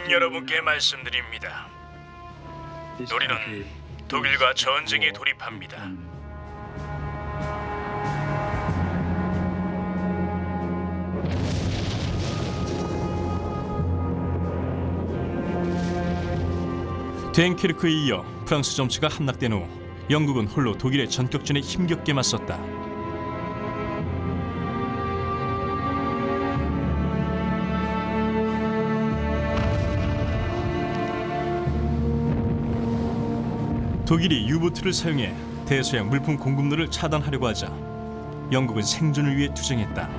여러분께 말씀드립니다. 우리는 독일과 전쟁에 돌입합니다. 됭키르크에 이어 프랑스 정치가 함락된 후 영국은 홀로 독일의 전격전에 힘겹게 맞섰다. 독일이 유보트를 사용해 대서양 물품 공급로를 차단하려고 하자 영국은 생존을 위해 투쟁했다.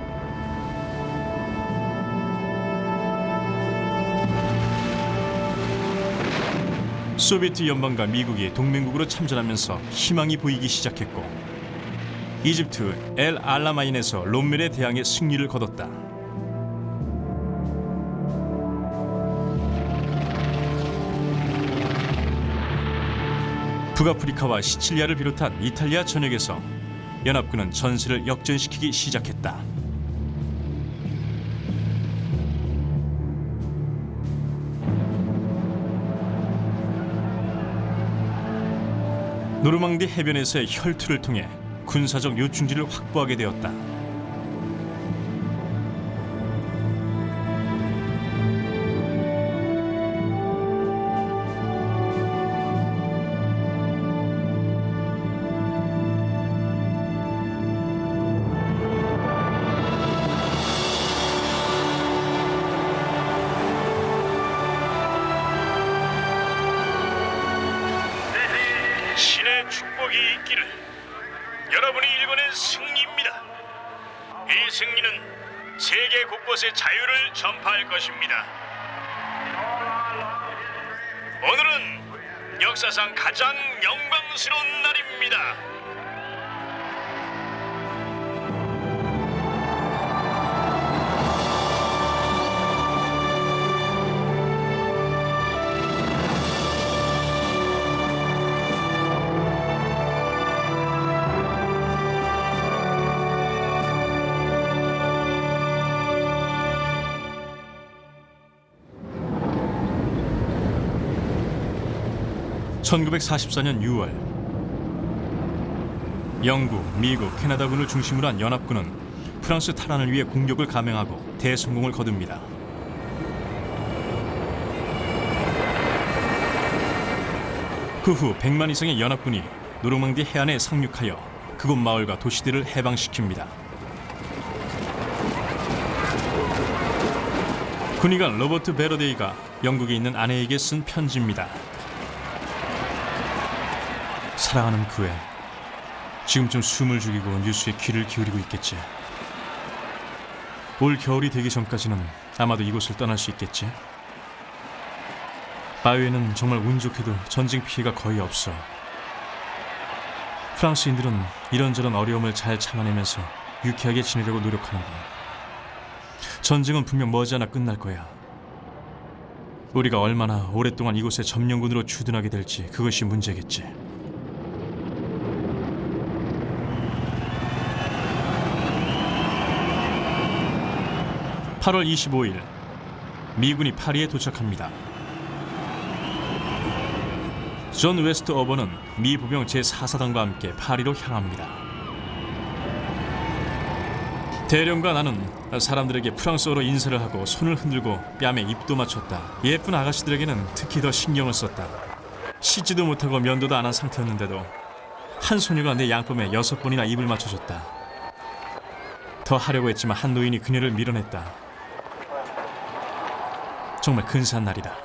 소비에트 연방과 미국이 동맹국으로 참전하면서 희망이 보이기 시작했고 이집트 엘 알라마인에서 롬멜에 대항해 승리를 거뒀다. 북아프리카와 시칠리아를 비롯한 이탈리아 전역에서 연합군은 전세를 역전시키기 시작했다. 노르망디 해변에서의 혈투를 통해 군사적 요충지를 확보하게 되었다. 신의 축복이 있기를. 여러분이 일궈낸 승리입니다. 이 승리는 세계 곳곳의 자유를 전파할 것입니다. 오늘은 역사상 가장 영광스러운 날입니다. (1944년 6월) 영국, 미국, 캐나다군을 중심으로 한 연합군은 프랑스 탈환을 위해 공격을 감행하고 대성공을 거둡니다. 그 후 100만 이상의 연합군이 노르망디 해안에 상륙하여 그곳 마을과 도시들을 해방시킵니다. 군의관 로버트 베러데이가 영국에 있는 아내에게 쓴 편지입니다. 사랑하는 그애, 지금쯤 숨을 죽이고 뉴스에 귀를 기울이고 있겠지. 올 겨울이 되기 전까지는 아마도 이곳을 떠날 수 있겠지. 바위에는 정말 운 좋게도 전쟁 피해가 거의 없어. 프랑스인들은 이런저런 어려움을 잘 참아내면서 유쾌하게 지내려고 노력하는군. 전쟁은 분명 머지않아 끝날 거야. 우리가 얼마나 오랫동안 이곳에 점령군으로 주둔하게 될지 그것이 문제겠지. (8월 25일) 미군이 파리에 도착합니다. 존 웨스트 어버는 미 보병 제4사단과 함께 파리로 향합니다. 대령과 나는 사람들에게 프랑스어로 인사를 하고 손을 흔들고 뺨에 입도 맞췄다. 예쁜 아가씨들에게는 특히 더 신경을 썼다. 씻지도 못하고 면도도 안 한 상태였는데도 한 소녀가 내 양쁨에 6번이나 입을 맞춰줬다. 더 하려고 했지만 한 노인이 그녀를 밀어냈다. 정말 근사한 날이다.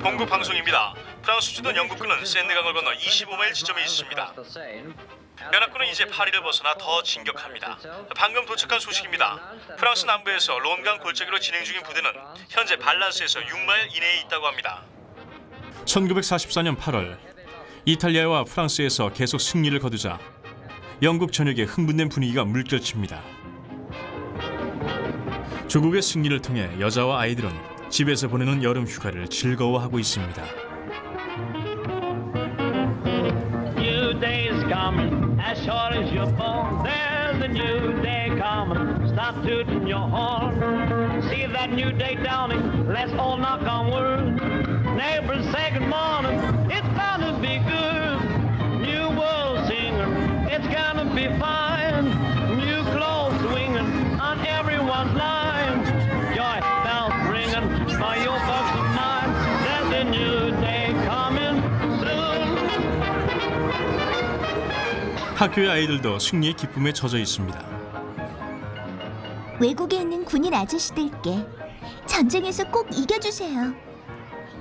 본국 방송입니다. 프랑스 주둔 영국군은 샌드강을 건너 25마일 지점에 있습니다. 연합군은 이제 파리를 벗어나 더 진격합니다. 방금 도착한 소식입니다. 프랑스 남부에서 론강 골짜기로 진행 중인 부대는 현재 발란스에서 6마일 이내에 있다고 합니다. 1944년 8월 이탈리아와 프랑스에서 계속 승리를 거두자 영국 전역에 흥분된 분위기가 물결칩니다. 조국의 승리를 통해 여자와 아이들은 집에서 보내는 여름 휴가를 즐거워하고 있습니다. New days come as short as you're born. tooting your horn. See that new day dawning, let's all knock on wood. Neighbors say good morning, it's gonna be good. New world singer, it's gonna be fine. New clothes swinging on everyone's line. Joy bells ringing for your bucks of mine. There's a new day coming soon. 학교의 아이들도 승리의 기쁨에 젖어 있습니다. 외국에 있는 군인 아저씨들께 전쟁에서 꼭 이겨주세요.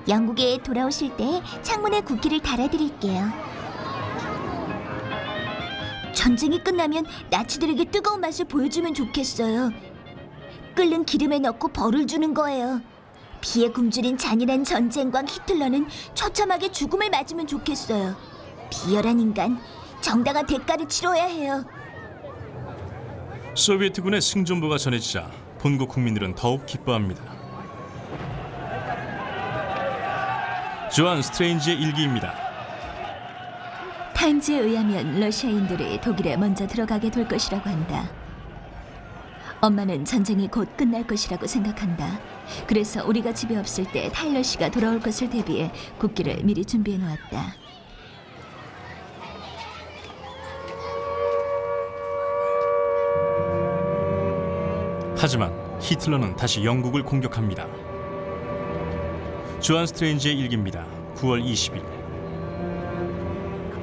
영국에 돌아오실 때 창문에 국기를 달아드릴게요. 전쟁이 끝나면 나치들에게 뜨거운 맛을 보여주면 좋겠어요. 끓는 기름에 넣고 벌을 주는 거예요. 피에 굶주린 잔인한 전쟁광 히틀러는 처참하게 죽음을 맞으면 좋겠어요. 비열한 인간, 정당한 대가를 치러야 해요. 소비에트군의 승전보가 전해지자 본국 국민들은 더욱 기뻐합니다. 조한 스트레인지의 일기입니다. 타임즈에 의하면 러시아인들이 독일에 먼저 들어가게 될 것이라고 한다. 엄마는 전쟁이 곧 끝날 것이라고 생각한다. 그래서 우리가 집에 없을 때 타일러 씨가 돌아올 것을 대비해 국기를 미리 준비해 놓았다. 하지만 히틀러는 다시 영국을 공격합니다. 조한 스트레인지의 일기입니다. 9월 20일.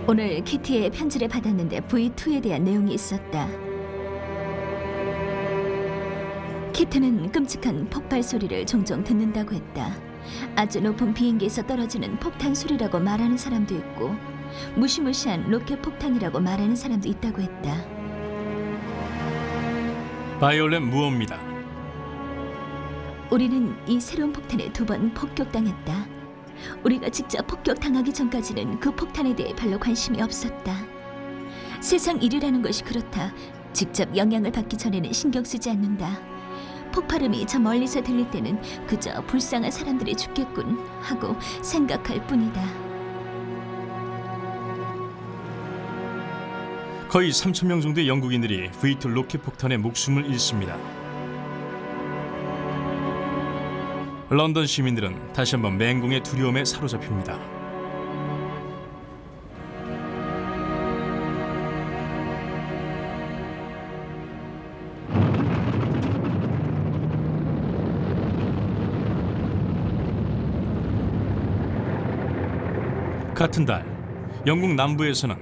오늘 키티의 편지를 받았는데 V2에 대한 내용이 있었다. 키트는 끔찍한 폭발 소리를 종종 듣는다고 했다. 아주 높은 비행기에서 떨어지는 폭탄 소리라고 말하는 사람도 있고 무시무시한 로켓 폭탄이라고 말하는 사람도 있다고 했다. 바이올렛 무어입니다. 우리는 이 새로운 폭탄에 2번 폭격당했다. 우리가 직접 폭격당하기 전까지는 그 폭탄에 대해 별로 관심이 없었다. 세상 일이라는 것이 그렇다. 직접 영향을 받기 전에는 신경 쓰지 않는다. 폭발음이 저 멀리서 들릴 때는 그저 불쌍한 사람들이 죽겠군 하고 생각할 뿐이다. 거의 3,000명 정도의 영국인들이 V2 로켓 폭탄에 목숨을 잃습니다. 런던 시민들은 다시 한번 맹공의 두려움에 사로잡힙니다. 같은 달, 영국 남부에서는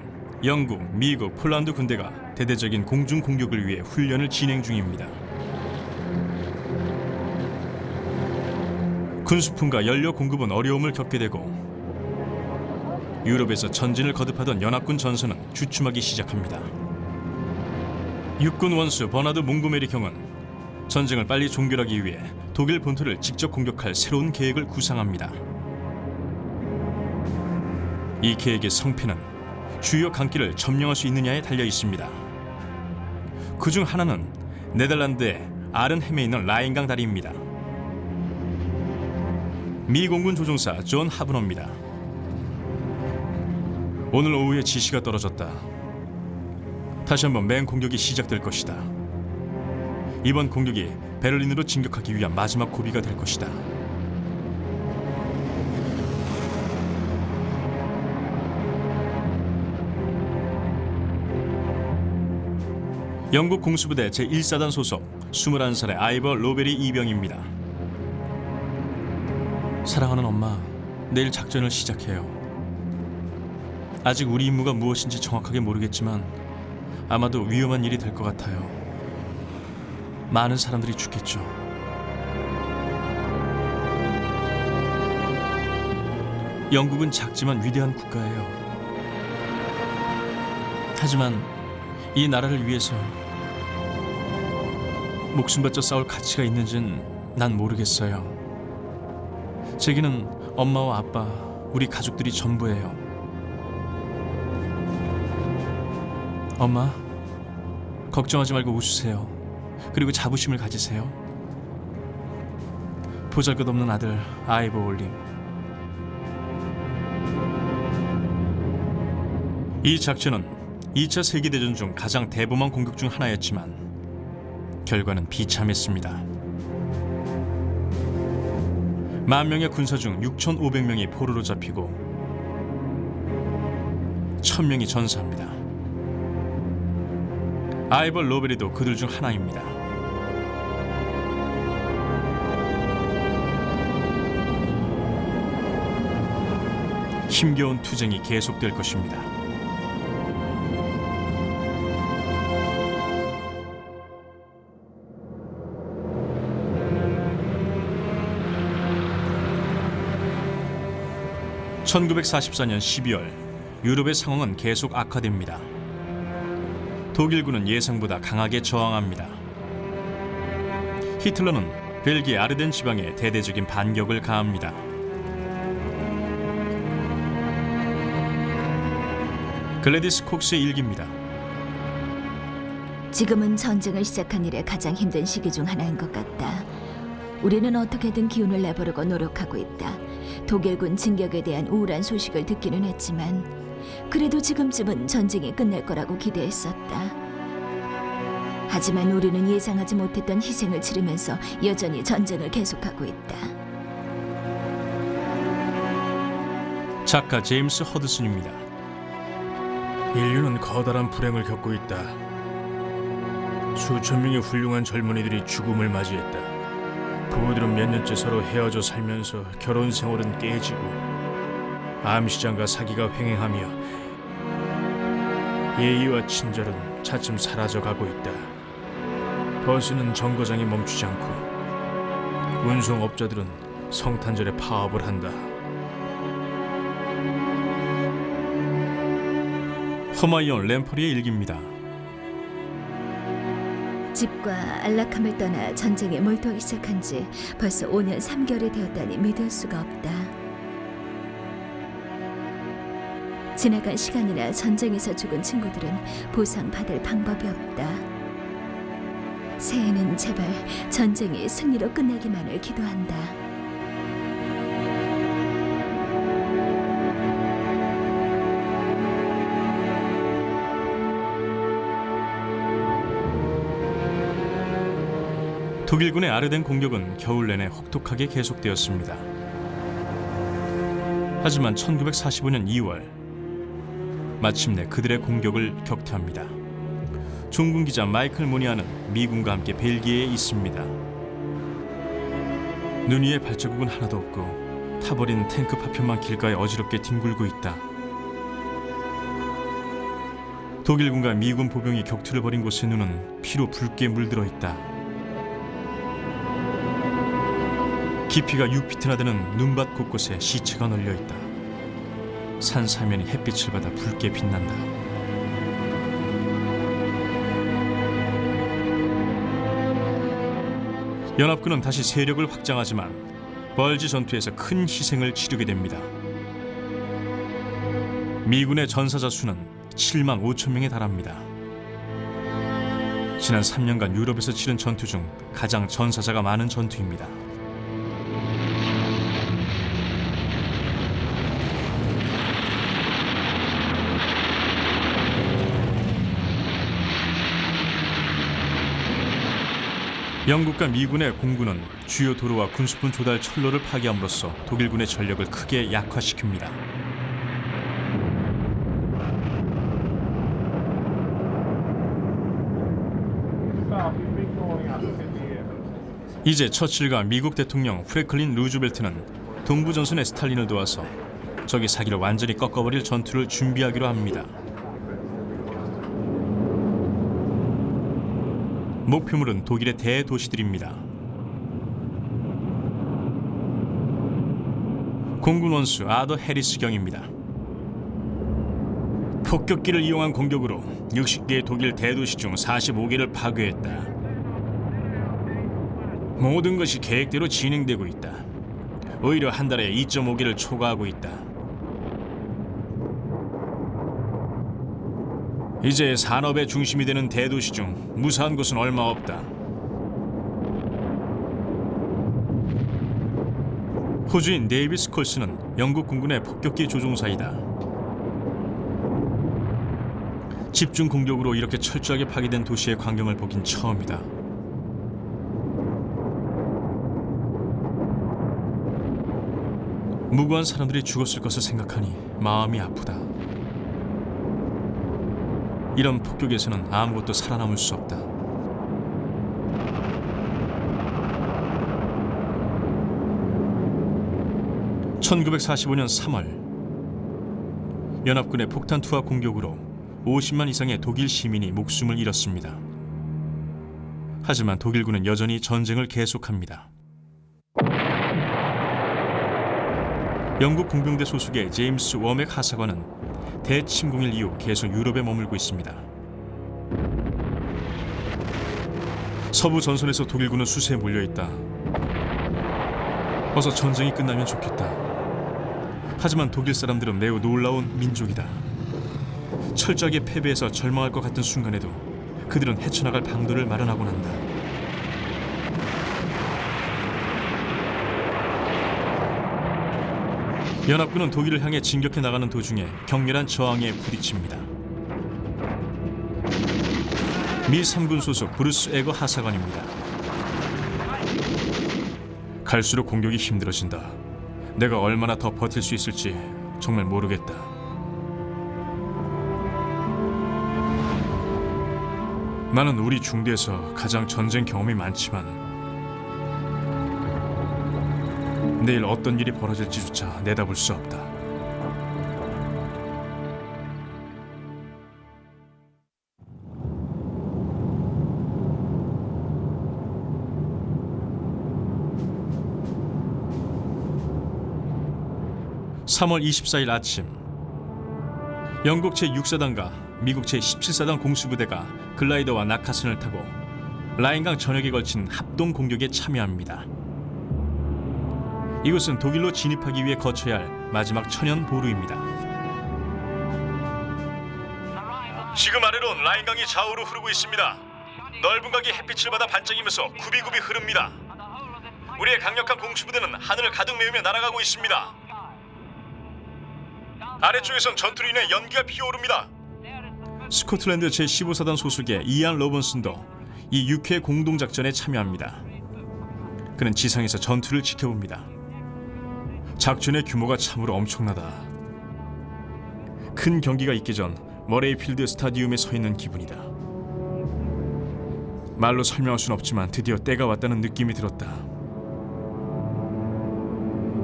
영국, 미국, 폴란드 군대가 대대적인 공중 공격을 위해 훈련을 진행 중입니다. 군수품과 연료 공급은 어려움을 겪게 되고 유럽에서 전진을 거듭하던 연합군 전선은 주춤하기 시작합니다. 육군 원수 버나드 몽고메리 경은 전쟁을 빨리 종결하기 위해 독일 본토를 직접 공격할 새로운 계획을 구상합니다. 이 계획의 성패는 주요 강길을 점령할 수 있느냐에 달려 있습니다. 그중 하나는 네덜란드의 아른햄에 있는 라인강 다리입니다. 미 공군 조종사 존 하브너입니다. 오늘 오후에 지시가 떨어졌다. 다시 한번 맹공격이 시작될 것이다. 이번 공격이 베를린으로 진격하기 위한 마지막 고비가 될 것이다. 영국 공수부대 제1사단 소속 21살의 아이버 로베리 이병입니다. 사랑하는 엄마, 내일 작전을 시작해요. 아직 우리 임무가 무엇인지 정확하게 모르겠지만 아마도 위험한 일이 될 것 같아요. 많은 사람들이 죽겠죠. 영국은 작지만 위대한 국가예요. 하지만 이 나라를 위해서 목숨 바쳐 싸울 가치가 있는지는 난 모르겠어요. 제게는 엄마와 아빠, 우리 가족들이 전부예요. 엄마, 걱정하지 말고 웃으세요. 그리고 자부심을 가지세요. 보잘것없는 아들 아이버 올림. 이 작전은 2차 세계대전 중 가장 대범한 공격 중 하나였지만 결과는 비참했습니다. 10,000명의 군사 중 6,500명이 포로로 잡히고 1,000명이 전사합니다. 아이벌 로베리도 그들 중 하나입니다. 힘겨운 투쟁이 계속될 것입니다. (1944년 12월) 유럽의 상황은 계속 악화됩니다. 독일군은 예상보다 강하게 저항합니다. 히틀러는 벨기에 아르덴 지방에 대대적인 반격을 가합니다. 글래디스 콕스의 일기입니다. 지금은 전쟁을 시작한 이래 가장 힘든 시기 중 하나인 것 같다. 우리는 어떻게든 기운을 내보려고 노력하고 있다. 독일군 진격에 대한 우울한 소식을 듣기는 했지만 그래도 지금쯤은 전쟁이 끝날 거라고 기대했었다. 하지만 우리는 예상하지 못했던 희생을 치르면서 여전히 전쟁을 계속하고 있다. 작가 제임스 허드슨입니다. 인류는 커다란 불행을 겪고 있다. 수천 명의 훌륭한 젊은이들이 죽음을 맞이했다. 부부들은 몇 년째 서로 헤어져 살면서 결혼 생활은 깨지고 암시장과 사기가 횡행하며 예의와 친절은 차츰 사라져가고 있다. 버스는 정거장에 멈추지 않고 운송업자들은 성탄절에 파업을 한다. 허마이온 램퍼리의 일기입니다. 집과 안락함을 떠나 전쟁에 몰두하기 시작한 지 벌써 5년 3개월이 되었다니 믿을 수가 없다. 지나간 시간이나 전쟁에서 죽은 친구들은 보상받을 방법이 없다. 새해는 제발 전쟁이 승리로 끝나기만을 기도한다. 독일군의 아르덴 공격은 겨울 내내 혹독하게 계속되었습니다. 하지만 1945년 2월 마침내 그들의 공격을 격퇴합니다. 종군 기자 마이클 모니아는 미군과 함께 벨기에에 있습니다. 눈 위에 발자국은 하나도 없고 타버린 탱크 파편만 길가에 어지럽게 뒹굴고 있다. 독일군과 미군 보병이 격투를 벌인 곳의 눈은 피로 붉게 물들어 있다. 깊이가 6피트나 되는 눈밭 곳곳에 시체가 널려 있다. 산 사면이 햇빛을 받아 붉게 빛난다. 연합군은 다시 세력을 확장하지만 벌지 전투에서 큰 희생을 치르게 됩니다. 미군의 전사자 수는 7만 5천 명에 달합니다. 지난 3년간 유럽에서 치른 전투 중 가장 전사자가 많은 전투입니다. 영국과 미군의 공군은 주요 도로와 군수품 조달 철로를 파괴함으로써 독일군의 전력을 크게 약화시킵니다. 이제 처칠과 미국 대통령 프랭클린 루즈벨트는 동부전선의 스탈린을 도와서 적의 사기를 완전히 꺾어버릴 전투를 준비하기로 합니다. 목표물은 독일의 대도시들입니다. 공군 원수 아더 해리스 경입니다. 폭격기를 이용한 공격으로 60개의 독일 대도시 중 45개를 파괴했다. 모든 것이 계획대로 진행되고 있다. 오히려 한 달에 2.5개를 초과하고 있다. 이제 산업의 중심이 되는 대도시 중 무사한 곳은 얼마 없다. 호주인 데이비스 콜스는 영국 공군의 폭격기 조종사이다. 집중 공격으로 이렇게 철저하게 파괴된 도시의 광경을 보긴 처음이다. 무고한 사람들이 죽었을 것을 생각하니 마음이 아프다. 이런 폭격에서는 아무것도 살아남을 수 없다. (1945년 3월) 연합군의 폭탄 투하 공격으로 50만 이상의 독일 시민이 목숨을 잃었습니다. 하지만 독일군은 여전히 전쟁을 계속합니다. 영국 공병대 소속의 제임스 워맥 하사관은 대침공일 이후 계속 유럽에 머물고 있습니다. 서부 전선에서 독일군은 수세에 몰려있다. 어서 전쟁이 끝나면 좋겠다. 하지만 독일 사람들은 매우 놀라운 민족이다. 철저하게 패배해서 절망할 것 같은 순간에도 그들은 헤쳐나갈 방도를 마련하곤 한다. 연합군은 독일을 향해 진격해 나가는 도중에 격렬한 저항에 부딪힙니다. 미 3군 소속 브루스 에거 하사관입니다. 갈수록 공격이 힘들어진다. 내가 얼마나 더 버틸 수 있을지 정말 모르겠다. 나는 우리 중대에서 가장 전쟁 경험이 많지만 내일 어떤 일이 벌어질지조차 내다볼 수 없다. (3월 24일) 아침, 영국 제6사단과 미국 제17사단 공수부대가 글라이더와 낙하선을 타고 라인강 전역에 걸친 합동 공격에 참여합니다. 이곳은 독일로 진입하기 위해 거쳐야 할 마지막 천연 보루입니다. 지금 아래론 라인강이 좌우로 흐르고 있습니다. 넓은 각이 햇빛을 받아 반짝이면서 굽이굽이 흐릅니다. 우리의 강력한 공수부대는 하늘을 가득 메우며 날아가고 있습니다. 아래쪽에선 전투로 인해 연기가 피어오릅니다. 스코틀랜드 제15사단 소속의 이안 로번슨도 이 6회 공동작전에 참여합니다. 그는 지상에서 전투를 지켜봅니다. 작전의 규모가 참으로 엄청나다. 큰 경기가 있기 전 머레이필드 스타디움에 서 있는 기분이다. 말로 설명할 순 없지만 드디어 때가 왔다는 느낌이 들었다.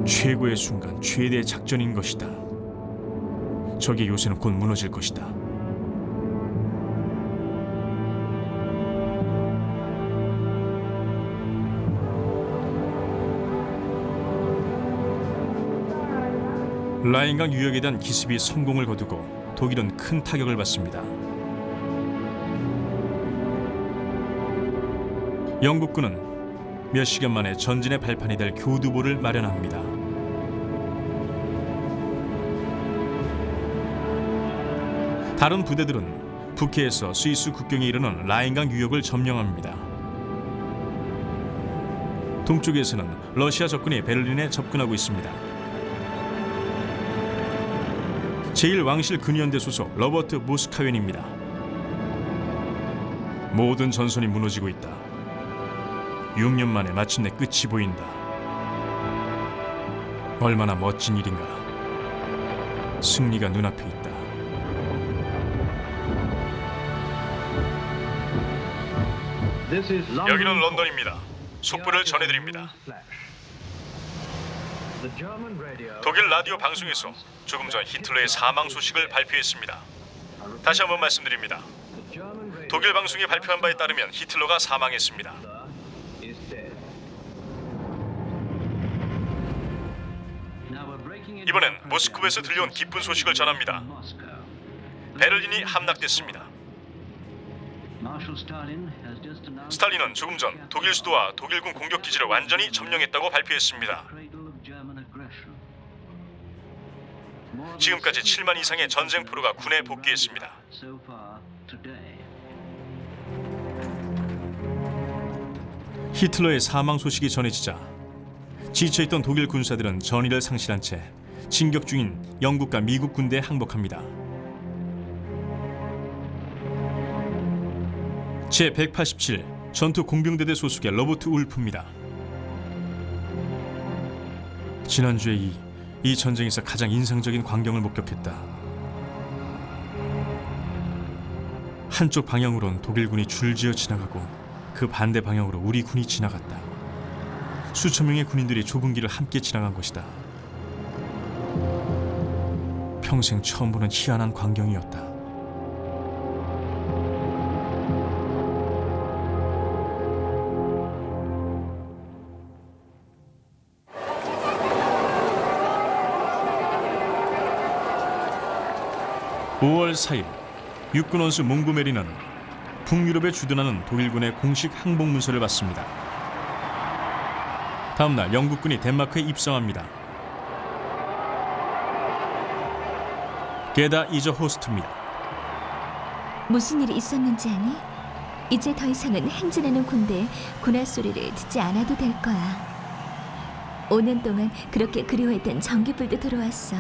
최고의 순간, 최대의 작전인 것이다. 적의 요새는 곧 무너질 것이다. 라인강 유역에 대한 기습이 성공을 거두고 독일은 큰 타격을 받습니다. 영국군은 몇 시간 만에 전진의 발판이 될 교두보를 마련합니다. 다른 부대들은 북해에서 스위스 국경에 이르는 라인강 유역을 점령합니다. 동쪽에서는 러시아 적군이 베를린에 접근하고 있습니다. 제1왕실 근위연대 소속 로버트 모스카웬입니다. 모든 전선이 무너지고 있다. 6년 만에 마침내 끝이 보인다. 얼마나 멋진 일인가. 승리가 눈앞에 있다. 여기는 런던입니다. 속보를 전해드립니다. 독일 라디오 방송에서 조금 전 히틀러의 사망 소식을 발표했습니다. 다시 한번 말씀드립니다. 독일 방송이 발표한 바에 따르면 히틀러가 사망했습니다. 이번엔 모스크바에서 들려온 기쁜 소식을 전합니다. 베를린이 함락됐습니다. 스탈린은 조금 전 독일 수도와 독일군 공격기지를 완전히 점령했다고 발표했습니다. 지금까지 7만 이상의 전쟁 포로가 군에 복귀했습니다. 히틀러의 사망 소식이 전해지자 지쳐있던 독일 군사들은 전의를 상실한 채 진격 중인 영국과 미국 군대에 항복합니다. 제187 전투 공병대대 소속의 로버트 울프입니다. 지난주에 이 이 전쟁에서 가장 인상적인 광경을 목격했다. 한쪽 방향으론 독일군이 줄지어 지나가고 그 반대 방향으로 우리 군이 지나갔다. 수천 명의 군인들이 좁은 길을 함께 지나간 것이다. 평생 처음 보는 희한한 광경이었다. (5월 4일) 육군 원수 몽고메리는 북유럽에 주둔하는 독일군의 공식 항복 문서를 받습니다. 다음 날 영국군이 덴마크에 입성합니다. 게다 이저 호스트입니다. 무슨 일이 있었는지 아니? 이제 더 이상은 행진하는 군대의 군화 소리를 듣지 않아도 될 거야. 5년 동안 그렇게 그리워했던 전기불도 들어왔어.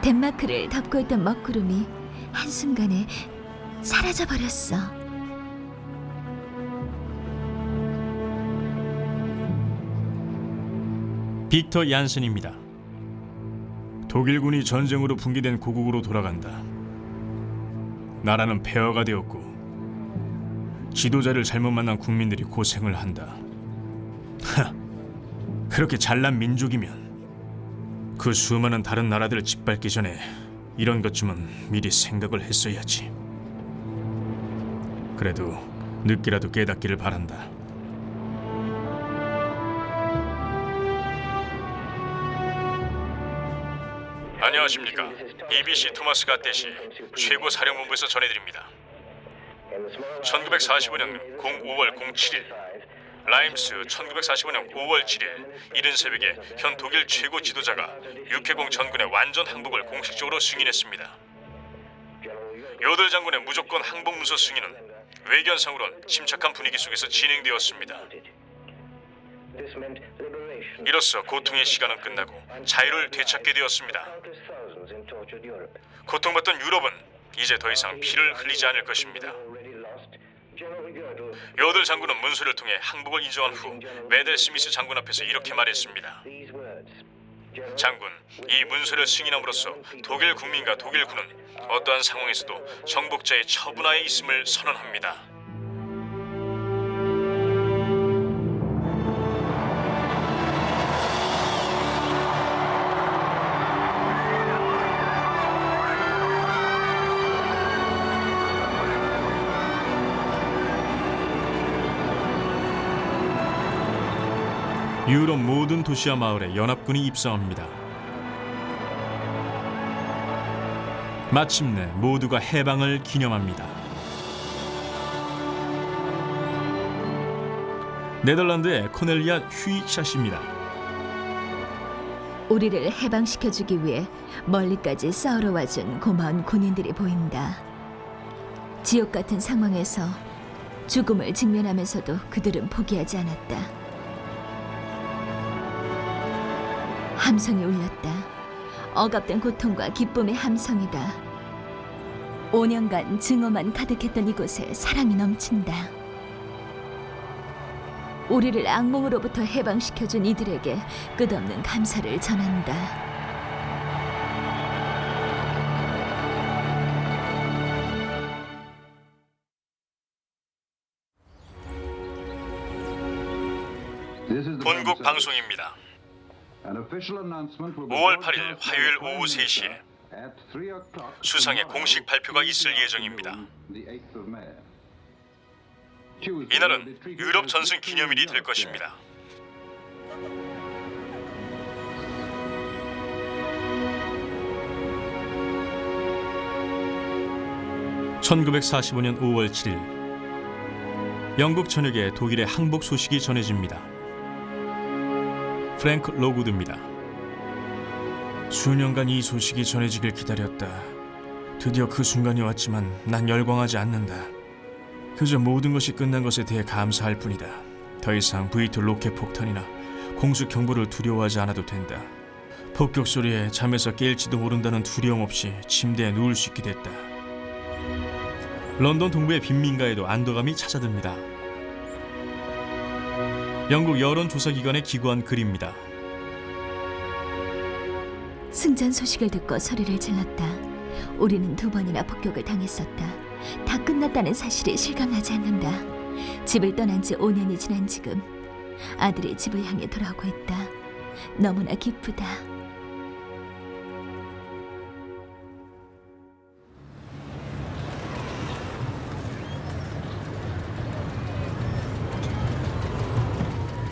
덴마크를 덮고 있던 먹구름이 한순간에 사라져버렸어. 빅터 얀센입니다. 독일군이 전쟁으로 붕괴된 고국으로 돌아간다. 나라는 폐허가 되었고 지도자를 잘못 만난 국민들이 고생을 한다. 그렇게 잘난 민족이면 그 수많은 다른 나라들을 짓밟기 전에 이런 것쯤은 미리 생각을 했어야지. 그래도 늦게라도 깨닫기를 바란다. 안녕하십니까. BBC 토마스 갓데시 최고 사령본부에서 전해드립니다. 1945년 05월 07일 라임스 1945년 5월 7일 이른 새벽에 현 독일 최고 지도자가 육해공 전군의 완전 항복을 공식적으로 승인했습니다. 요들 장군의 무조건 항복 문서 승인은 외견상으론 침착한 분위기 속에서 진행되었습니다. 이로써 고통의 시간은 끝나고 자유를 되찾게 되었습니다. 고통받던 유럽은 이제 더 이상 피를 흘리지 않을 것입니다. 요들 장군은 문서를 통해 항복을 인정한 후 메델 스미스 장군 앞에서 이렇게 말했습니다. 장군, 이 문서를 승인함으로써 독일 국민과 독일군은 어떠한 상황에서도 정복자의 처분하에 있음을 선언합니다. 유럽 모든 도시와 마을에 연합군이 입성합니다. 마침내 모두가 해방을 기념합니다. 네덜란드의 코넬리아 휴이샷입니다. 우리를 해방시켜주기 위해 멀리까지 싸우러 와준 고마운 군인들이 보인다. 지옥 같은 상황에서 죽음을 직면하면서도 그들은 포기하지 않았다. 함성이 울렸다. 억압된 고통과 기쁨의 함성이다. 5년간 증오만 가득했던 이곳에 사랑이 넘친다. 우리를 악몽으로부터 해방시켜준 이들에게 끝없는 감사를 전한다. 본국 방송입니다. 5월 8일 화요일 오후 3시에 수상의 공식 발표가 있을 예정입니다. 이날은 유럽 전승 기념일이 될 것입니다. (1945년 5월 7일) 영국 전역에 독일의 항복 소식이 전해집니다. 프랭크 로구드입니다. 수년간 이 소식이 전해지길 기다렸다. 드디어 그 순간이 왔지만 난 열광하지 않는다. 그저 모든 것이 끝난 것에 대해 감사할 뿐이다. 더 이상 V2 로켓 폭탄이나 공수 경보를 두려워하지 않아도 된다. 폭격 소리에 잠에서 깰지도 모른다는 두려움 없이 침대에 누울 수 있게 됐다. 런던 동부의 빈민가에도 안도감이 찾아듭니다. 영국 여론조사기관에 기고한 글입니다. 승전 소식을 듣고 소리를 질렀다. 우리는 2번이나 폭격을 당했었다. 다 끝났다는 사실이 실감나지 않는다. 집을 떠난 지 5년이 지난 지금 아들이 집을 향해 돌아오고 있다. 너무나 기쁘다.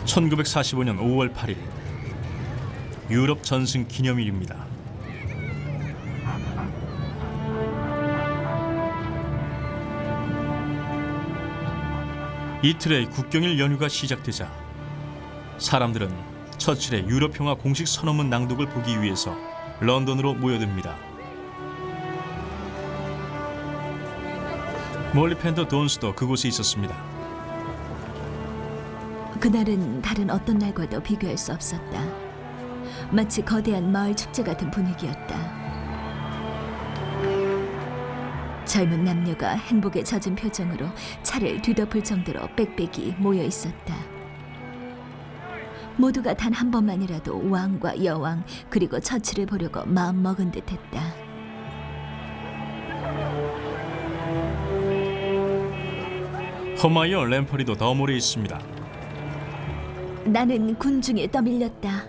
(1945년 5월 8일) 유럽 전승 기념일입니다. 이틀의 국경일 연휴가 시작되자 사람들은 처칠의 유럽 평화 공식 선언문 낭독을 보기 위해서 런던으로 모여듭니다. 몰리 펜더 돈스도 그곳에 있었습니다. 그날은 다른 어떤 날과도 비교할 수 없었다. 마치 거대한 마을 축제 같은 분위기였다. 젊은 남녀가 행복에 젖은 표정으로 차를 뒤덮을 정도로 빽빽이 모여 있었다. 모두가 단 한 번만이라도 왕과 여왕 그리고 처치를 보려고 마음먹은 듯했다. 허마이어 램퍼리도 너머에 있습니다. 나는 군중에 떠밀렸다.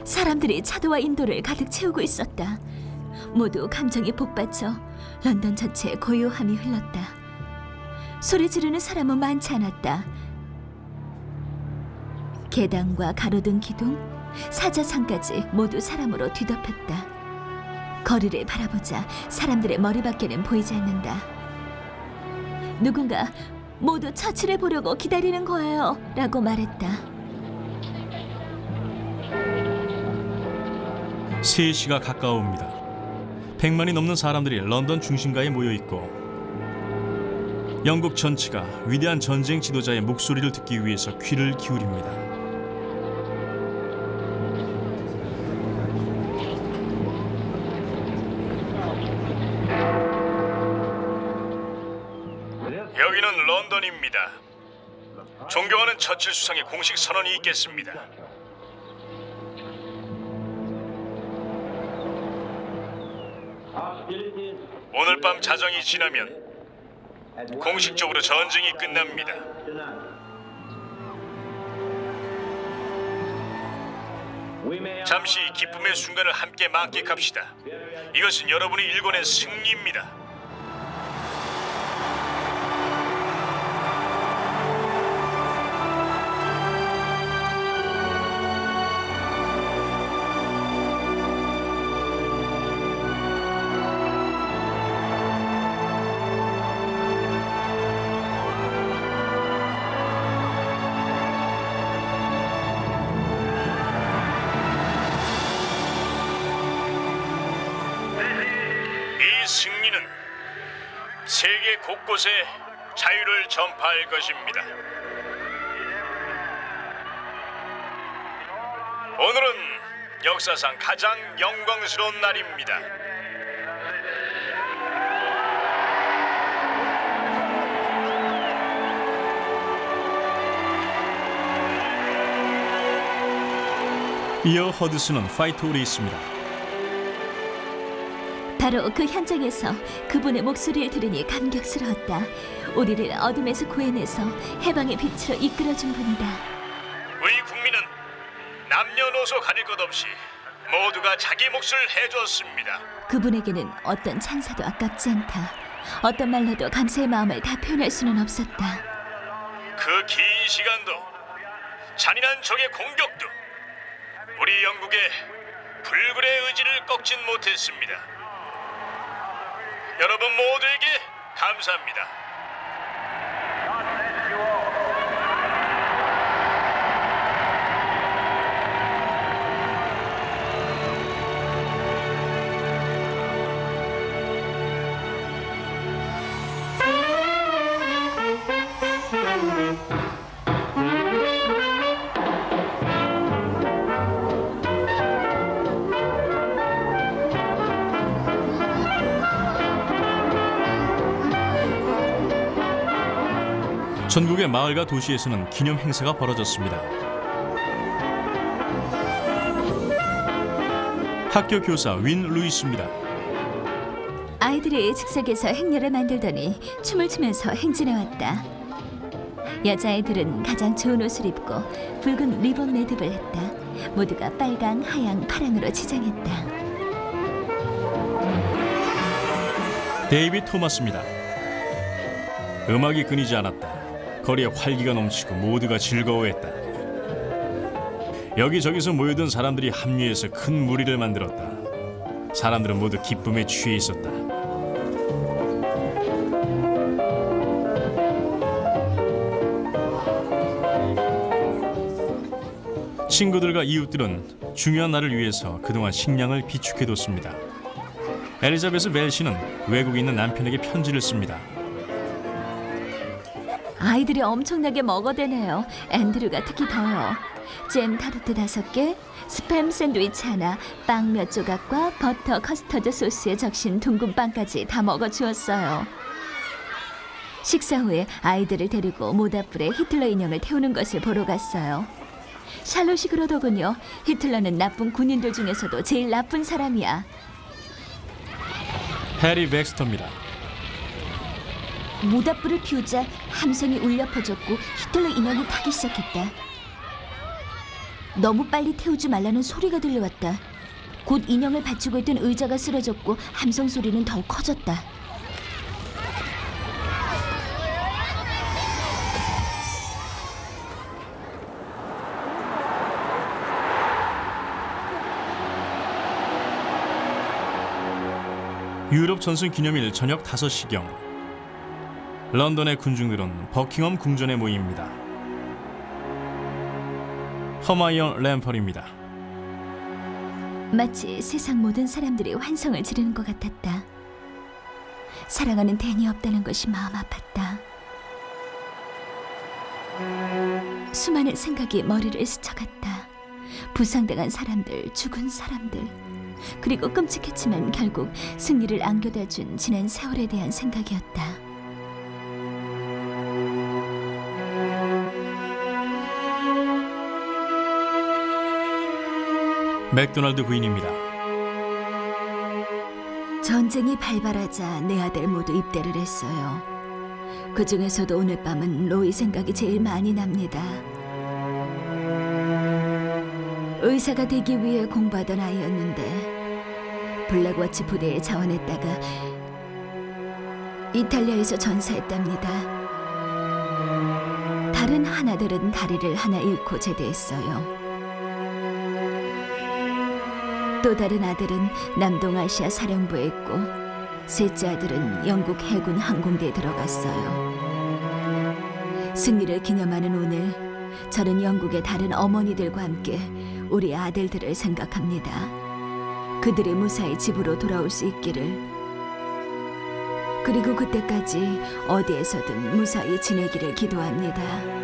사람들이 차도와 인도를 가득 채우고 있었다. 모두 감정이 복받쳐 런던 전체에 고요함이 흘렀다. 소리 지르는 사람은 많지 않았다. 계단과 가로등 기둥, 사자상까지 모두 사람으로 뒤덮였다. 거리를 바라보자 사람들의 머리밖에는 보이지 않는다. 누군가 모두 처치를 보려고 기다리는 거예요 라고 말했다. 3시가 가까워옵니다. 100만이 넘는 사람들이 런던 중심가에 모여있고 영국 전체가 위대한 전쟁 지도자의 목소리를 듣기 위해서 귀를 기울입니다. 여기는 런던입니다. 존경하는 처칠 수상의 공식 선언이 있겠습니다. 오늘 밤 자정이 지나면 공식적으로 전쟁이 끝납니다. 잠시 기쁨의 순간을 함께 만끽합시다. 이것은 여러분이 일궈낸 승리입니다. 이 승리는 세계 곳곳에 자유를 전파할 것입니다. 오늘은 역사상 가장 영광스러운 날입니다. 이어 허드슨은 파이트홀에 있습니다. 바로 그 현장에서 그분의 목소리를 들으니 감격스러웠다. 우리를 어둠에서 구해내서 해방의 빛으로 이끌어준 분이다. 우리 국민은 남녀노소 가릴 것 없이 모두가 자기 몫을 해줬습니다. 그분에게는 어떤 찬사도 아깝지 않다. 어떤 말로도 감사의 마음을 다 표현할 수는 없었다. 그 긴 시간도 잔인한 적의 공격도 우리 영국의 불굴의 의지를 꺾진 못했습니다. 여러분 모두에게 감사합니다. 전국의 마을과 도시에서는 기념 행사가 벌어졌습니다. 학교 교사 윈 루이스입니다. 아이들이 즉석에서 행렬을 만들더니 춤을 추면서 행진해 왔다. 여자아이들은 가장 좋은 옷을 입고 붉은 리본 매듭을 했다. 모두가 빨강, 하양, 파랑으로 치장했다. 데이비 토마스입니다. 음악이 끊이지 않았다. 거리에 활기가 넘치고 모두가 즐거워했다. 여기저기서 모여든 사람들이 합류해서 큰 무리를 만들었다. 사람들은 모두 기쁨에 취해 있었다. 친구들과 이웃들은 중요한 날을 위해서 그동안 식량을 비축해뒀습니다. 엘리자베스 벨시는 외국에 있는 남편에게 편지를 씁니다. 아이들이 엄청나게 먹어대네요. 앤드류가 특히 더요. 잼 타르트 5개, 스팸 샌드위치 하나, 빵 몇 조각과 버터 커스터드 소스에 적신 둥근 빵까지 다 먹어주었어요. 식사 후에 아이들을 데리고 모닥불에 히틀러 인형을 태우는 것을 보러 갔어요. 샬롯이 그러더군요. 히틀러는 나쁜 군인들 중에서도 제일 나쁜 사람이야. 해리 벡스터입니다. 모닥불을 피우자 함성이 울려 퍼졌고 히틀러 인형이 타기 시작했다. 너무 빨리 태우지 말라는 소리가 들려왔다. 곧 인형을 받치고 있던 의자가 쓰러졌고 함성 소리는 더욱 커졌다. 유럽 전승 기념일 저녁 5시경 런던의 군중들은 버킹엄 궁전에 모입니다. 허마이언 램펄입니다. 마치 세상 모든 사람들이 환성을 지르는 것 같았다. 사랑하는 댄이 없다는 것이 마음 아팠다. 수많은 생각이 머리를 스쳐갔다. 부상당한 사람들, 죽은 사람들, 그리고 끔찍했지만 결국 승리를 안겨다 준 지난 세월에 대한 생각이었다. 맥도날드 부인입니다. 전쟁이 발발하자 내 아들 모두 입대를 했어요. 그 중에서도 오늘 밤은 로이 생각이 제일 많이 납니다. 의사가 되기 위해 공부하던 아이였는데 블랙워치 부대에 자원했다가 이탈리아에서 전사했답니다. 다른 하나들은 다리를 하나 잃고 제대했어요. 또 다른 아들은 남동아시아 사령부에 있고 셋째 아들은 영국 해군 항공대에 들어갔어요. 승리를 기념하는 오늘 저는 영국의 다른 어머니들과 함께 우리 아들들을 생각합니다. 그들이 무사히 집으로 돌아올 수 있기를. 그리고 그때까지 어디에서든 무사히 지내기를 기도합니다.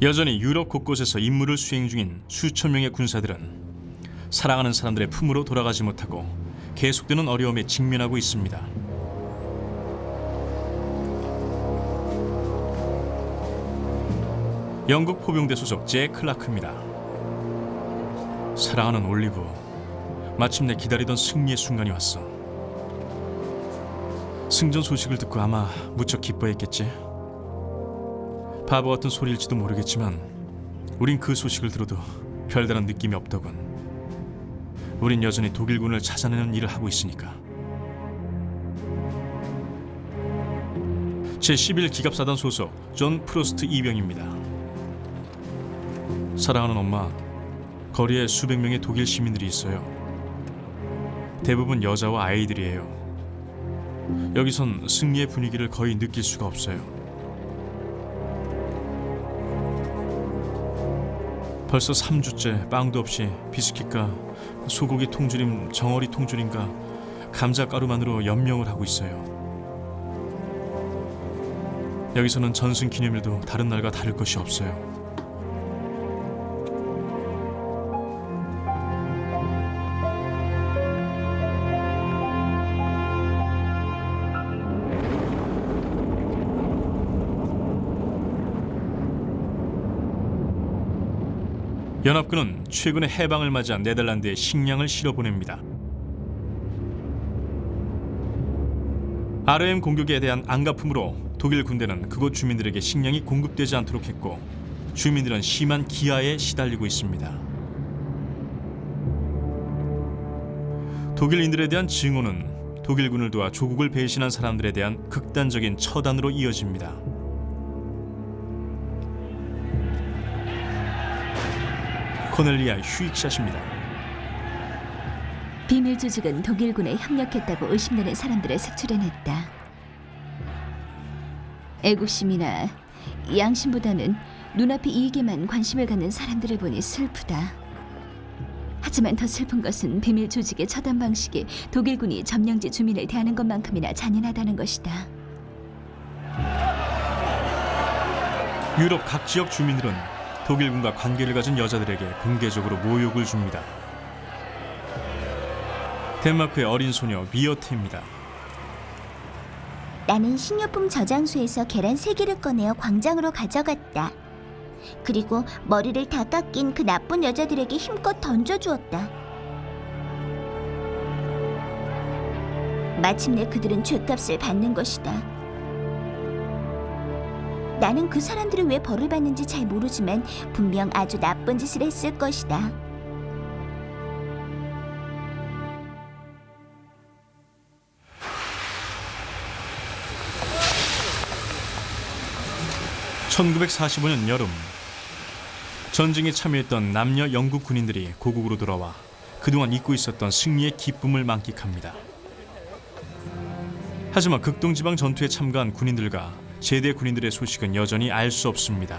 여전히 유럽 곳곳에서 임무를 수행 중인 수천 명의 군사들은 사랑하는 사람들의 품으로 돌아가지 못하고 계속되는 어려움에 직면하고 있습니다. 영국 포병대 소속 제 클라크입니다. 사랑하는 올리브, 마침내 기다리던 승리의 순간이 왔어. 승전 소식을 듣고 아마 무척 기뻐했겠지. 바보 같은 소리일지도 모르겠지만 우린 그 소식을 들어도 별다른 느낌이 없더군. 우린 여전히 독일군을 찾아내는 일을 하고 있으니까. 제11기갑사단 소속 존 프로스트 이병입니다. 사랑하는 엄마, 거리에 수백 명의 독일 시민들이 있어요. 대부분 여자와 아이들이에요. 여기선 승리의 분위기를 거의 느낄 수가 없어요. 벌써 3주째 빵도 없이 비스킷과 소고기 통조림, 정어리 통조림과 감자가루만으로 연명을 하고 있어요. 여기서는 전승 기념일도 다른 날과 다를 것이 없어요. 연합군은 최근에 해방을 맞이한 네덜란드에 식량을 실어 보냅니다. RM 공격에 대한 안갚음으로 독일 군대는 그곳 주민들에게 식량이 공급되지 않도록 했고, 주민들은 심한 기아에 시달리고 있습니다. 독일인들에 대한 증오는 독일군을 도와 조국을 배신한 사람들에 대한 극단적인 처단으로 이어집니다. 코넬리아 휴익샷입니다. 비밀 조직은 독일군에 협력했다고 의심되는 사람들을 색출해냈다. 애국심이나 양심보다는 눈앞의 이익에만 관심을 갖는 사람들을 보니 슬프다. 하지만 더 슬픈 것은 비밀 조직의 처단 방식이 독일군이 점령지 주민을 대하는 것만큼이나 잔인하다는 것이다. 유럽 각 지역 주민들은 독일군과 관계를 가진 여자들에게 공개적으로 모욕을 줍니다. 덴마크의 어린 소녀 미어테입니다. 나는 식료품 저장소에서 계란 3개를 꺼내어 광장으로 가져갔다. 그리고 머리를 다 깎인 그 나쁜 여자들에게 힘껏 던져주었다. 마침내 그들은 죗값을 받는 것이다. 나는 그 사람들이 왜 벌을 받는지 잘 모르지만 분명 아주 나쁜 짓을 했을 것이다. (1945년) 여름, 전쟁에 참여했던 남녀 영국 군인들이 고국으로 돌아와 그동안 잊고 있었던 승리의 기쁨을 만끽합니다. 하지만 극동지방 전투에 참가한 군인들과 제대 군인들의 소식은 여전히 알 수 없습니다.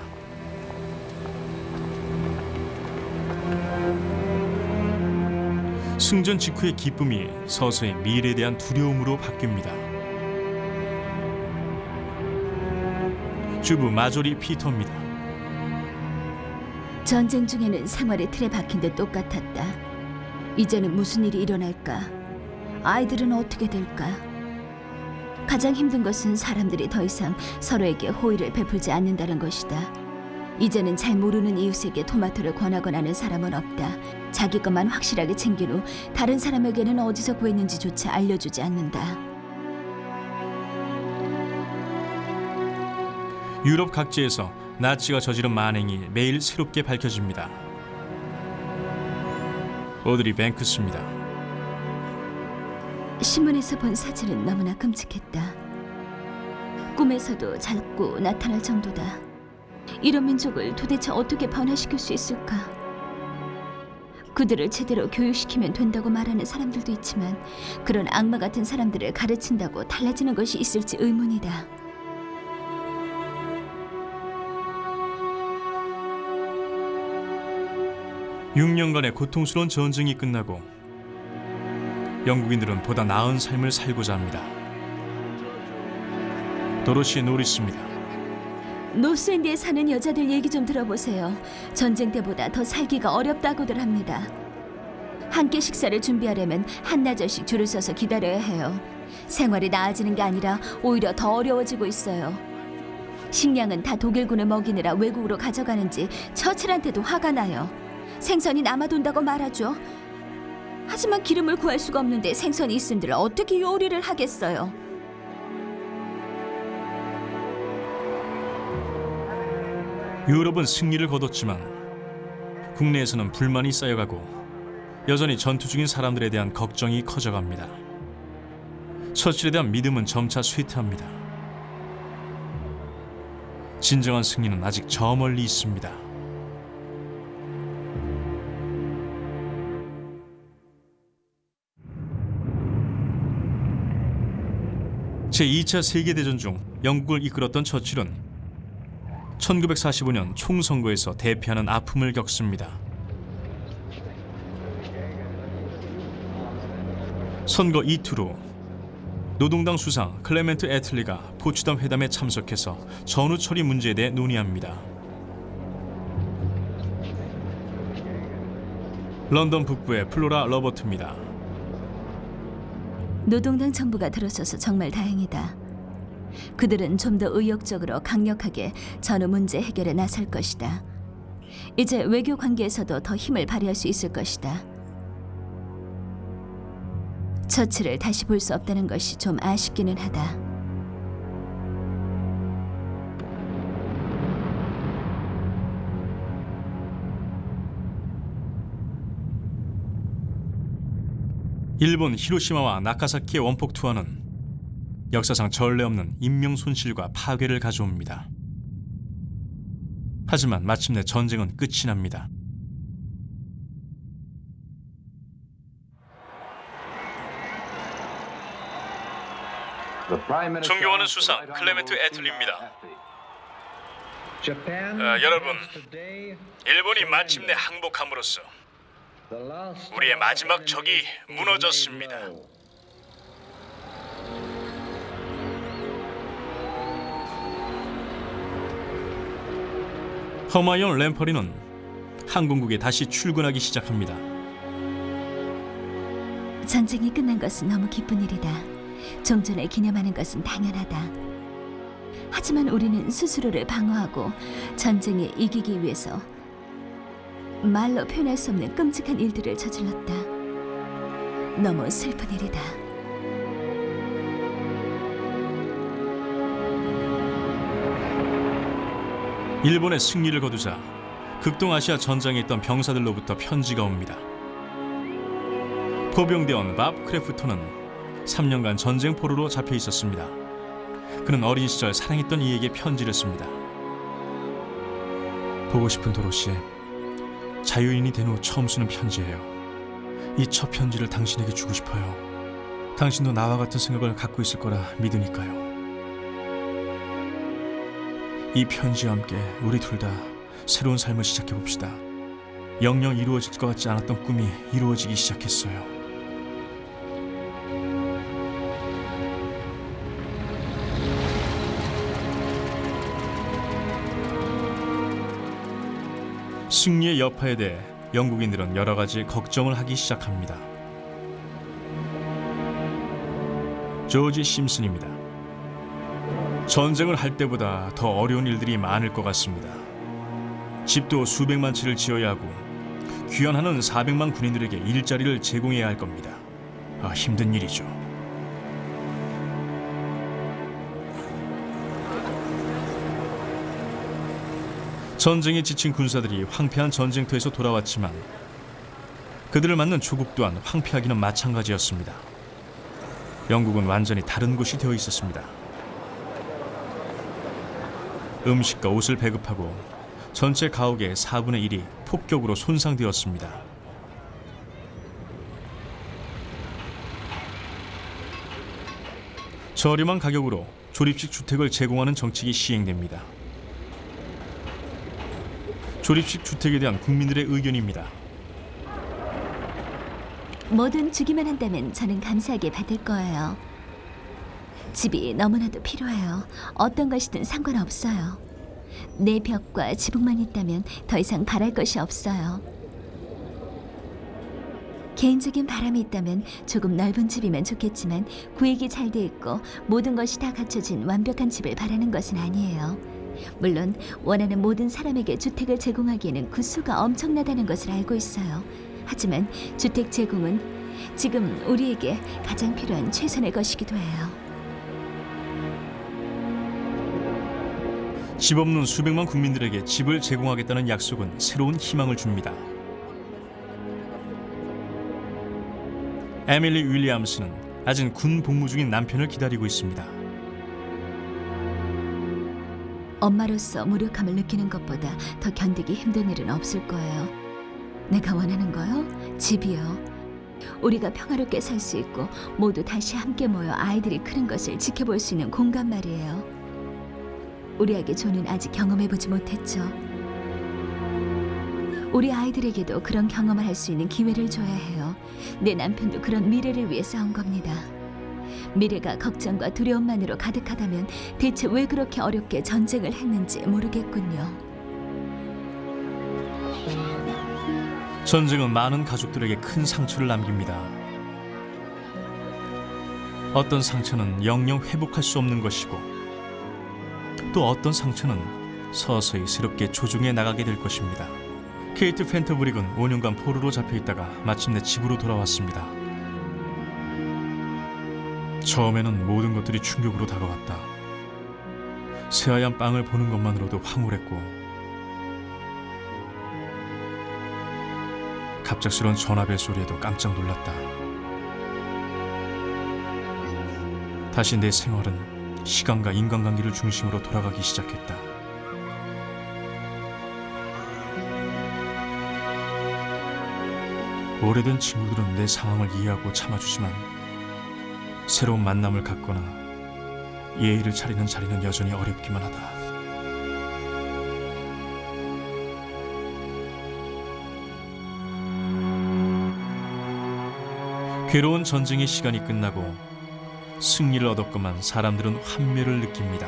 승전 직후의 기쁨이 서서히 미래에 대한 두려움으로 바뀝니다. 주부 마조리 피터입니다. 전쟁 중에는 생활의 틀에 박힌 듯 똑같았다. 이제는 무슨 일이 일어날까? 아이들은 어떻게 될까? 가장 힘든 것은 사람들이 더 이상 서로에게 호의를 베풀지 않는다는 것이다. 이제는 잘 모르는 이웃에게 토마토를 권하거나 하는 사람은 없다. 자기 것만 확실하게 챙긴 후 다른 사람에게는 어디서 구했는지조차 알려주지 않는다. 유럽 각지에서 나치가 저지른 만행이 매일 새롭게 밝혀집니다. 오드리 뱅크스입니다. 신문에서 본 사진은 너무나 끔찍했다. 꿈에서도 자꾸 나타날 정도다. 이런 민족을 도대체 어떻게 변화시킬 수 있을까? 그들을 제대로 교육시키면 된다고 말하는 사람들도 있지만 그런 악마 같은 사람들을 가르친다고 달라지는 것이 있을지 의문이다. (6년간의) 고통스러운 전쟁이 끝나고 영국인들은 보다 나은 삶을 살고자 합니다. 도로시 노리스입니다. 노스엔드에 사는 여자들 얘기 좀 들어보세요. 전쟁 때보다 더 살기가 어렵다고들 합니다. 한 끼 식사를 준비하려면 한나절씩 줄을 서서 기다려야 해요. 생활이 나아지는 게 아니라 오히려 더 어려워지고 있어요. 식량은 다 독일군을 먹이느라 외국으로 가져가는지 처칠한테도 화가 나요. 생선이 남아돈다고 말하죠. 하지만 기름을 구할 수가 없는데 생선이 있음들 어떻게 요리를 하겠어요? 유럽은 승리를 거뒀지만 국내에서는 불만이 쌓여가고 여전히 전투 중인 사람들에 대한 걱정이 커져갑니다. 처칠에 대한 믿음은 점차 쇠퇴합니다. 진정한 승리는 아직 저 멀리 있습니다. 제2차 세계대전 중 영국을 이끌었던 처칠은 1945년 총선거에서 대피하는 아픔을 겪습니다. 선거 이틀 후 노동당 수상 클레멘트 애틀리가 포츠담 회담에 참석해서 전후 처리 문제에 대해 논의합니다. 런던 북부의 플로라 러버트입니다. 노동당 정부가 들어서서 정말 다행이다. 그들은 좀 더 의욕적으로 강력하게 전후 문제 해결에 나설 것이다. 이제 외교 관계에서도 더 힘을 발휘할 수 있을 것이다. 처치를 다시 볼 수 없다는 것이 좀 아쉽기는 하다. 일본 히로시마와 나카사키의 원폭 투하는 역사상 전례 없는 인명 손실과 파괴를 가져옵니다. 하지만 마침내 전쟁은 끝이 납니다. 존경하는 수상 클레멘트 애틀리입니다. 여러분, 일본이 마침내 항복함으로써 우리의 마지막 적이 무너졌습니다. 허마이온 램퍼리는 항공국에 다시 출근하기 시작합니다. 전쟁이 끝난 것은 너무 기쁜 일이다. 종전을 기념하는 것은 당연하다. 하지만 우리는 스스로를 방어하고 전쟁에 이기기 위해서 말로 표현할 수 없는 끔찍한 일들을 저질렀다. 너무 슬픈 일이다. 일본의 승리를 거두자 극동아시아 전장에 있던 병사들로부터 편지가 옵니다. 포병대원 밥 크래프터는 3년간 전쟁 포로로 잡혀 있었습니다. 그는 어린 시절 사랑했던 이에게 편지를 씁니다. 보고 싶은 도로시, 자유인이 된 후 처음 쓰는 편지예요. 이 첫 편지를 당신에게 주고 싶어요. 당신도 나와 같은 생각을 갖고 있을 거라 믿으니까요. 이 편지와 함께 우리 둘 다 새로운 삶을 시작해 봅시다. 영영 이루어질 것 같지 않았던 꿈이 이루어지기 시작했어요. 승리의 여파에 대해 영국인들은 여러 가지 걱정을 하기 시작합니다. 조지 심슨입니다. 전쟁을 할 때보다 더 어려운 일들이 많을 것 같습니다. 집도 수백만 채를 지어야 하고 귀환하는 400만 군인들에게 일자리를 제공해야 할 겁니다. 힘든 일이죠. 전쟁에 지친 군사들이 황폐한 전쟁터에서 돌아왔지만 그들을 맞는 조국 또한 황폐하기는 마찬가지였습니다. 영국은 완전히 다른 곳이 되어 있었습니다. 음식과 옷을 배급하고 전체 가옥의 4분의 1이 폭격으로 손상되었습니다. 저렴한 가격으로 조립식 주택을 제공하는 정책이 시행됩니다. 조립식 주택에 대한 국민들의 의견입니다. 뭐든 주기만 한다면 저는 감사하게 받을 거예요. 집이 너무나도 필요해요. 어떤 것이든 상관없어요. 내 벽과 지붕만 있다면 더 이상 바랄 것이 없어요. 개인적인 바람이 있다면 조금 넓은 집이면 좋겠지만 구획이 잘 돼 있고 모든 것이 다 갖춰진 완벽한 집을 바라는 것은 아니에요. 물론 원하는 모든 사람에게 주택을 제공하기에는 그 수가 엄청나다는 것을 알고 있어요. 하지만 주택 제공은 지금 우리에게 가장 필요한 최선의 것이기도 해요. 집 없는 수백만 국민들에게 집을 제공하겠다는 약속은 새로운 희망을 줍니다. 에밀리 윌리엄스는 아직 군 복무 중인 남편을 기다리고 있습니다. 엄마로서 무력함을 느끼는 것보다 더 견디기 힘든 일은 없을 거예요. 내가 원하는 거요? 집이요. 우리가 평화롭게 살 수 있고 모두 다시 함께 모여 아이들이 크는 것을 지켜볼 수 있는 공간 말이에요. 우리에게 조는 아직 경험해보지 못했죠. 우리 아이들에게도 그런 경험을 할 수 있는 기회를 줘야 해요. 내 남편도 그런 미래를 위해 싸운 겁니다. 미래가 걱정과 두려움만으로 가득하다면 대체 왜 그렇게 어렵게 전쟁을 했는지 모르겠군요. 전쟁은 많은 가족들에게 큰 상처를 남깁니다. 어떤 상처는 영영 회복할 수 없는 것이고 또 어떤 상처는 서서히 새롭게 조종해 나가게 될 것입니다. 케이트 펜터브릭은 5년간 포로로 잡혀있다가 마침내 집으로 돌아왔습니다. 처음에는 모든 것들이 충격으로 다가왔다. 새하얀 빵을 보는 것만으로도 황홀했고 갑작스러운 전화벨 소리에도 깜짝 놀랐다. 다시 내 생활은 시간과 인간관계를 중심으로 돌아가기 시작했다. 오래된 친구들은 내 상황을 이해하고 참아주지만 새로운 만남을 갖거나 예의를 차리는 자리는 여전히 어렵기만 하다. 괴로운 전쟁의 시간이 끝나고 승리를 얻었건만 사람들은 환멸을 느낍니다.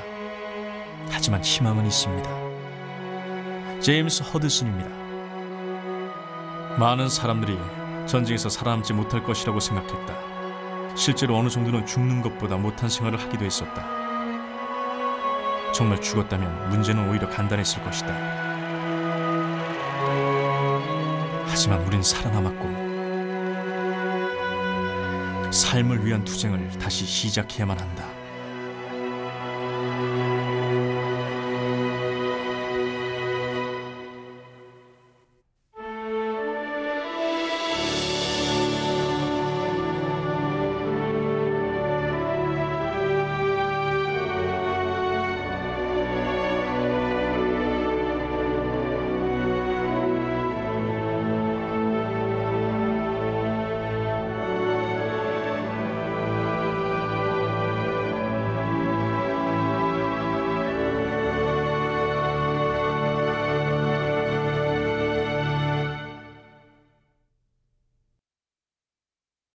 하지만 희망은 있습니다. 제임스 허드슨입니다. 많은 사람들이 전쟁에서 살아남지 못할 것이라고 생각했다. 실제로 어느 정도는 죽는 것보다 못한 생활을 하기도 했었다. 정말 죽었다면 문제는 오히려 간단했을 것이다. 하지만 우린 살아남았고 삶을 위한 투쟁을 다시 시작해야만 한다.